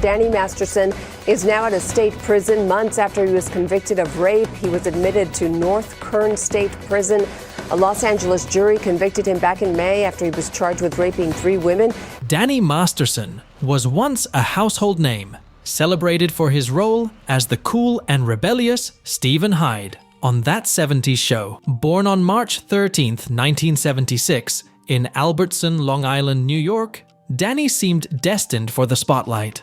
Danny Masterson is now at a state prison months after he was convicted of rape. He was admitted to North Kern State Prison. A Los Angeles jury convicted him back in May after he was charged with raping 3 women. Danny Masterson was once a household name, celebrated for his role as the cool and rebellious Stephen Hyde on That 70s Show. Born on March 13th, 1976, in Albertson, Long Island, New York, Danny seemed destined for the spotlight.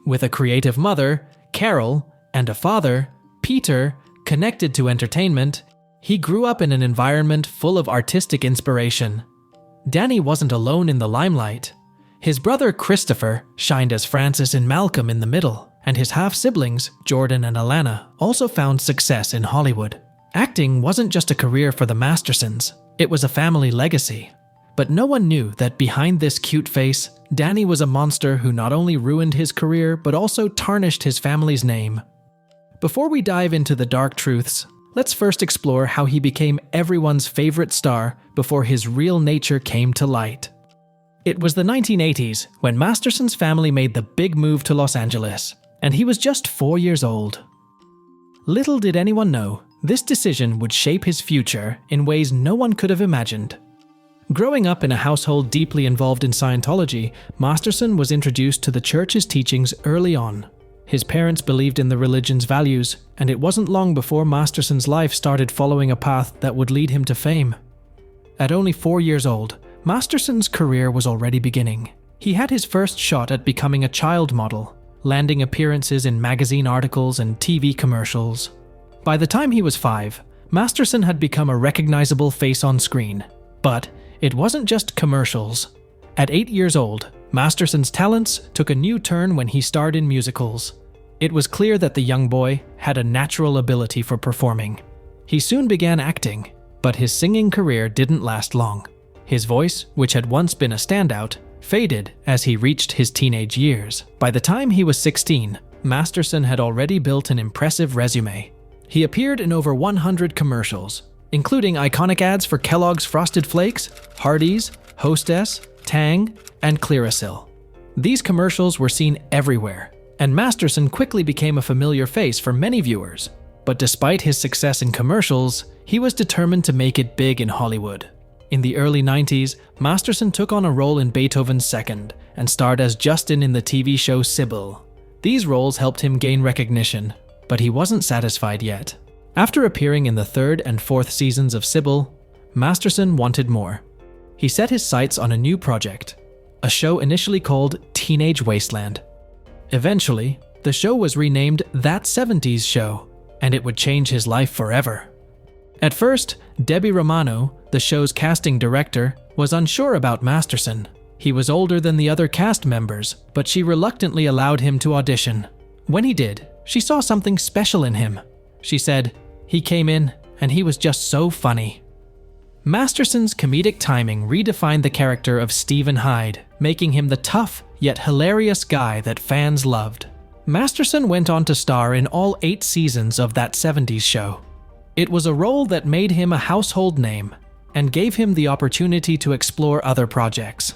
With a creative mother, Carol, and a father, Peter, connected to entertainment, he grew up in an environment full of artistic inspiration. Danny wasn't alone in the limelight. His brother Christopher shined as Francis and Malcolm in the Middle, and his half-siblings, Jordan and Alana, also found success in Hollywood. Acting wasn't just a career for the Mastersons, it was a family legacy. But no one knew that behind this cute face, Danny was a monster who not only ruined his career, but also tarnished his family's name. Before we dive into the dark truths, let's first explore how he became everyone's favorite star before his real nature came to light. It was the 1980s when Masterson's family made the big move to Los Angeles, and he was just 4 years old. Little did anyone know, this decision would shape his future in ways no one could have imagined. Growing up in a household deeply involved in Scientology, Masterson was introduced to the church's teachings early on. His parents believed in the religion's values, and it wasn't long before Masterson's life started following a path that would lead him to fame. At only 4 years old, Masterson's career was already beginning. He had his first shot at becoming a child model, landing appearances in magazine articles and TV commercials. By the time he was 5, Masterson had become a recognizable face on screen. But it wasn't just commercials. At 8 years old, Masterson's talents took a new turn when he starred in musicals. It was clear that the young boy had a natural ability for performing. He soon began acting, but his singing career didn't last long. His voice, which had once been a standout, faded as he reached his teenage years. By the time he was 16, Masterson had already built an impressive resume. He appeared in over 100 commercials, including iconic ads for Kellogg's Frosted Flakes, Hardee's, Hostess, Tang, and Clearasil. These commercials were seen everywhere, and Masterson quickly became a familiar face for many viewers. But despite his success in commercials, he was determined to make it big in Hollywood. In the early 90s, Masterson took on a role in Beethoven's Second and starred as Justin in the TV show Sybil. These roles helped him gain recognition, but he wasn't satisfied yet. After appearing in the 3rd and 4th seasons of Sybil, Masterson wanted more. He set his sights on a new project, a show initially called Teenage Wasteland. Eventually, the show was renamed That 70s Show, and it would change his life forever. At first, Debbie Romano, the show's casting director, was unsure about Masterson. He was older than the other cast members, but she reluctantly allowed him to audition. When he did, she saw something special in him. She said, "He came in, and he was just so funny." Masterson's comedic timing redefined the character of Stephen Hyde, making him the tough yet hilarious guy that fans loved. Masterson went on to star in all 8 seasons of That 70s Show. It was a role that made him a household name and gave him the opportunity to explore other projects.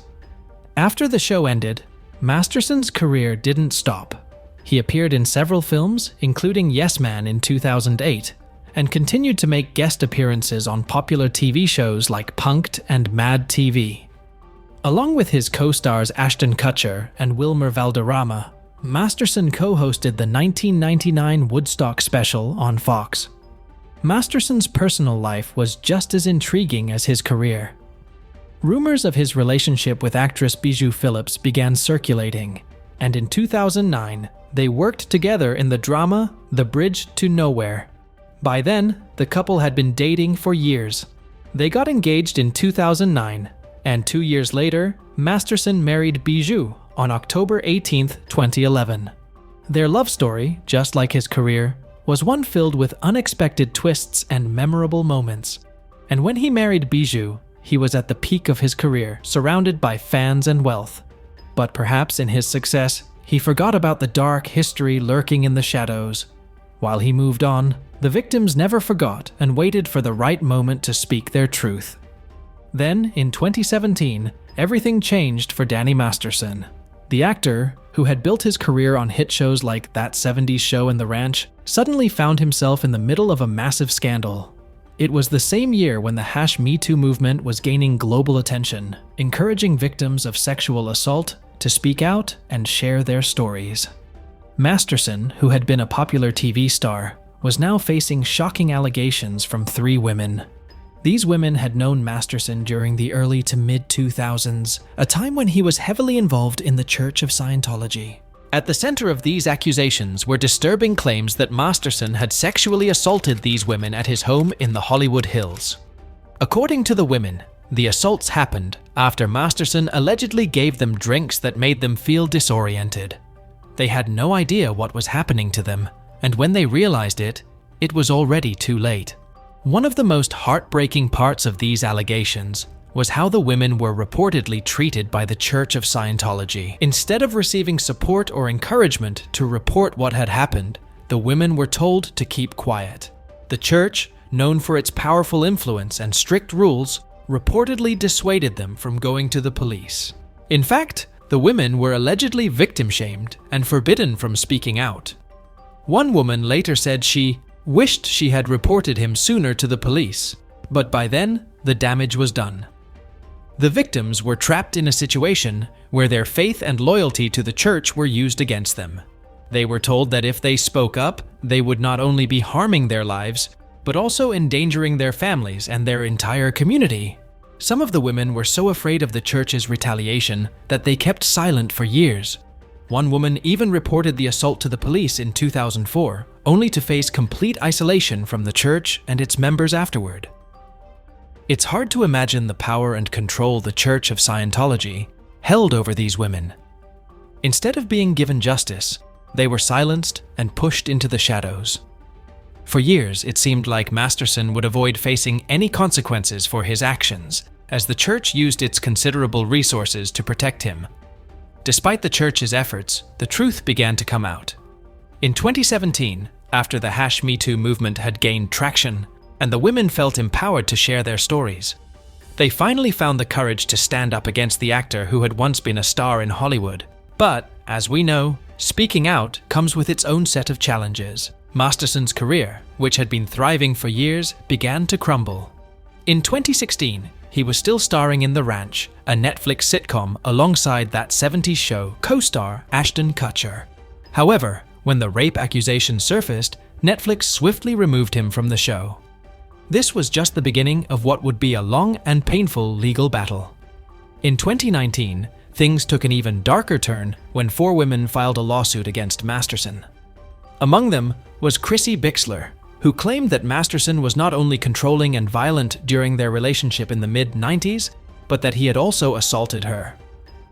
After the show ended, Masterson's career didn't stop. He appeared in several films, including Yes Man in 2008, and continued to make guest appearances on popular TV shows like Punk'd and Mad TV. Along with his co-stars Ashton Kutcher and Wilmer Valderrama, Masterson co-hosted the 1999 Woodstock special on Fox. Masterson's personal life was just as intriguing as his career. Rumors of his relationship with actress Bijou Phillips began circulating, and in 2009, they worked together in the drama The Bridge to Nowhere. By then, the couple had been dating for years. They got engaged in 2009, and 2 years later, Masterson married Bijou on October 18, 2011. Their love story, just like his career, was one filled with unexpected twists and memorable moments. And when he married Bijou, he was at the peak of his career, surrounded by fans and wealth. But perhaps in his success, he forgot about the dark history lurking in the shadows. While he moved on, the victims never forgot and waited for the right moment to speak their truth. Then, in 2017, everything changed for Danny Masterson. The actor, who who had built his career on hit shows like That 70s Show and The Ranch, suddenly found himself in the middle of a massive scandal. It was the same year when the #Me Too movement was gaining global attention, encouraging victims of sexual assault to speak out and share their stories. Masterson, who had been a popular TV star, was now facing shocking allegations from 3 women. These women had known Masterson during the early to mid-2000s, a time when he was heavily involved in the Church of Scientology. At the center of these accusations were disturbing claims that Masterson had sexually assaulted these women at his home in the Hollywood Hills. According to the women, the assaults happened after Masterson allegedly gave them drinks that made them feel disoriented. They had no idea what was happening to them, and when they realized it, it was already too late. One of the most heartbreaking parts of these allegations was how the women were reportedly treated by the Church of Scientology. Instead of receiving support or encouragement to report what had happened, the women were told to keep quiet. The church, known for its powerful influence and strict rules, reportedly dissuaded them from going to the police. In fact, the women were allegedly victim-shamed and forbidden from speaking out. One woman later said she wished she had reported him sooner to the police, but by then, the damage was done. The victims were trapped in a situation where their faith and loyalty to the church were used against them. They were told that if they spoke up, they would not only be harming their lives, but also endangering their families and their entire community. Some of the women were so afraid of the church's retaliation that they kept silent for years. One woman even reported the assault to the police in 2004, only to face complete isolation from the church and its members afterward. It's hard to imagine the power and control the Church of Scientology held over these women. Instead of being given justice, they were silenced and pushed into the shadows. For years, it seemed like Masterson would avoid facing any consequences for his actions, as the church used its considerable resources to protect him. Despite the church's efforts, the truth began to come out. In 2017, after the #Me Too movement had gained traction, and the women felt empowered to share their stories, they finally found the courage to stand up against the actor who had once been a star in Hollywood. But, as we know, speaking out comes with its own set of challenges. Masterson's career, which had been thriving for years, began to crumble. In 2016, he was still starring in The Ranch, a Netflix sitcom alongside That 70s Show co-star Ashton Kutcher. However, when the rape accusations surfaced, Netflix swiftly removed him from the show. This was just the beginning of what would be a long and painful legal battle. In 2019, things took an even darker turn when 4 women filed a lawsuit against Masterson. Among them was Chrissy Bixler, who claimed that Masterson was not only controlling and violent during their relationship in the mid-90s, but that he had also assaulted her.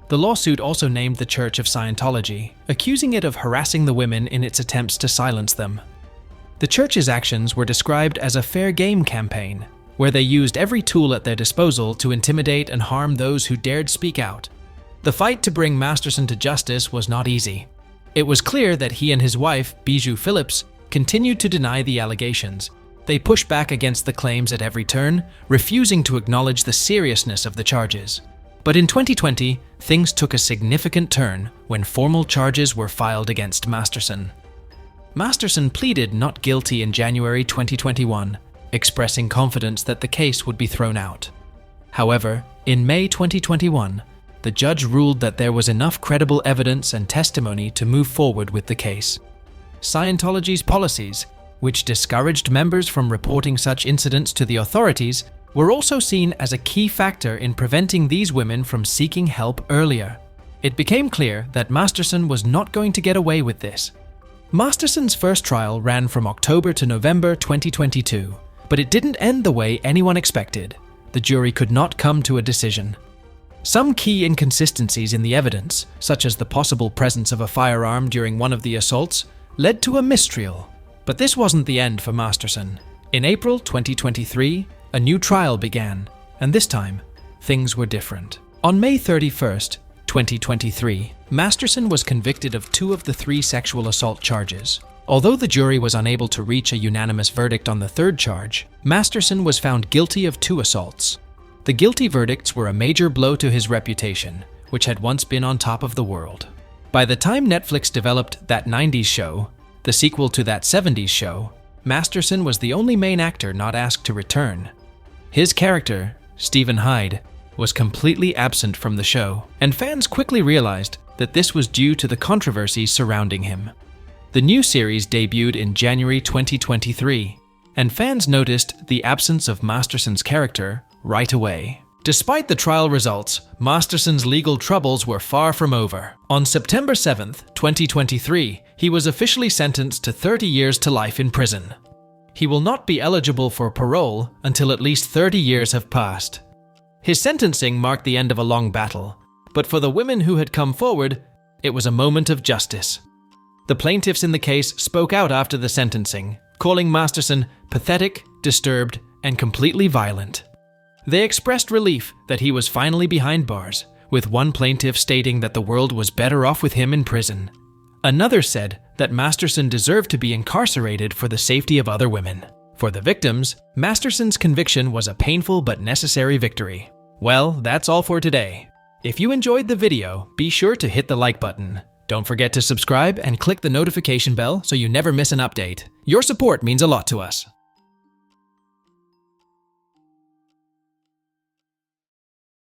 The lawsuit also named the Church of Scientology, accusing it of harassing the women in its attempts to silence them. The church's actions were described as a fair game campaign, where they used every tool at their disposal to intimidate and harm those who dared speak out. The fight to bring Masterson to justice was not easy. It was clear that he and his wife, Bijou Phillips, continued to deny the allegations. They pushed back against the claims at every turn, refusing to acknowledge the seriousness of the charges. But in 2020, things took a significant turn when formal charges were filed against Masterson. Masterson pleaded not guilty in January 2021, expressing confidence that the case would be thrown out. However, in May 2021, the judge ruled that there was enough credible evidence and testimony to move forward with the case. Scientology's policies, which discouraged members from reporting such incidents to the authorities, were also seen as a key factor in preventing these women from seeking help earlier. It became clear that Masterson was not going to get away with this. Masterson's first trial ran from October to November 2022, but it didn't end the way anyone expected. The jury could not come to a decision. Some key inconsistencies in the evidence, such as the possible presence of a firearm during one of the assaults, led to a mistrial. But this wasn't the end for Masterson. In April 2023, a new trial began, and this time, things were different. On May 31st, 2023, Masterson was convicted of 2 of the 3 sexual assault charges. Although the jury was unable to reach a unanimous verdict on the 3rd charge, Masterson was found guilty of 2 assaults. The guilty verdicts were a major blow to his reputation, which had once been on top of the world. By the time Netflix developed That 90s Show, the sequel to That 70s Show, Masterson was the only main actor not asked to return. His character, Stephen Hyde, was completely absent from the show, and fans quickly realized that this was due to the controversies surrounding him. The new series debuted in January 2023, and fans noticed the absence of Masterson's character right away. Despite the trial results, Masterson's legal troubles were far from over. On September 7th, 2023, he was officially sentenced to 30 years to life in prison. He will not be eligible for parole until at least 30 years have passed. His sentencing marked the end of a long battle, but for the women who had come forward, it was a moment of justice. The plaintiffs in the case spoke out after the sentencing, calling Masterson pathetic, disturbed, and completely violent. They expressed relief that he was finally behind bars, with one plaintiff stating that the world was better off with him in prison. Another said that Masterson deserved to be incarcerated for the safety of other women. For the victims, Masterson's conviction was a painful but necessary victory. Well, that's all for today. If you enjoyed the video, be sure to hit the like button. Don't forget to subscribe and click the notification bell so you never miss an update. Your support means a lot to us.